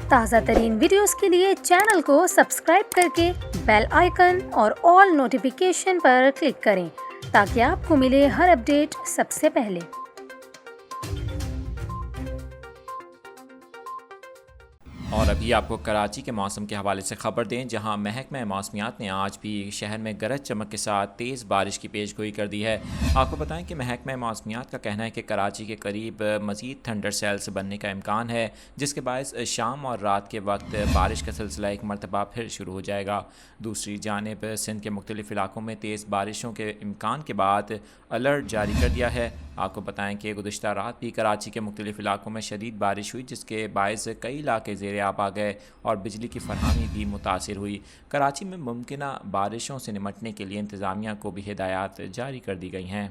تازہ ترین ویڈیوز کے لیے چینل کو سبسکرائب کر کے بیل آئیکن اور آل نوٹیفیکیشن پر کلک کریں تاکہ آپ کو ملے ہر اپڈیٹ سب سے پہلے۔ اور ابھی آپ کو کراچی کے موسم کے حوالے سے خبر دیں، جہاں محکمہ موسمیات نے آج بھی شہر میں گرج چمک کے ساتھ تیز بارش کی پیش گوئی کر دی ہے۔ آپ کو بتائیں کہ محکمہ موسمیات کا کہنا ہے کہ کراچی کے قریب مزید تھنڈر سیلز بننے کا امکان ہے، جس کے باعث شام اور رات کے وقت بارش کا سلسلہ ایک مرتبہ پھر شروع ہو جائے گا۔ دوسری جانب سندھ کے مختلف علاقوں میں تیز بارشوں کے امکان کے بعد الرٹ جاری کر دیا ہے۔ آپ کو بتائیں کہ گزشتہ رات بھی کراچی کے مختلف علاقوں میں شدید بارش ہوئی، جس کے باعث کئی علاقے زیر آب آ گئے اور بجلی کی فراہمی بھی متاثر ہوئی۔ کراچی میں ممکنہ بارشوں سے نمٹنے کے لیے انتظامیہ کو بھی ہدایات جاری کر دی گئی ہیں۔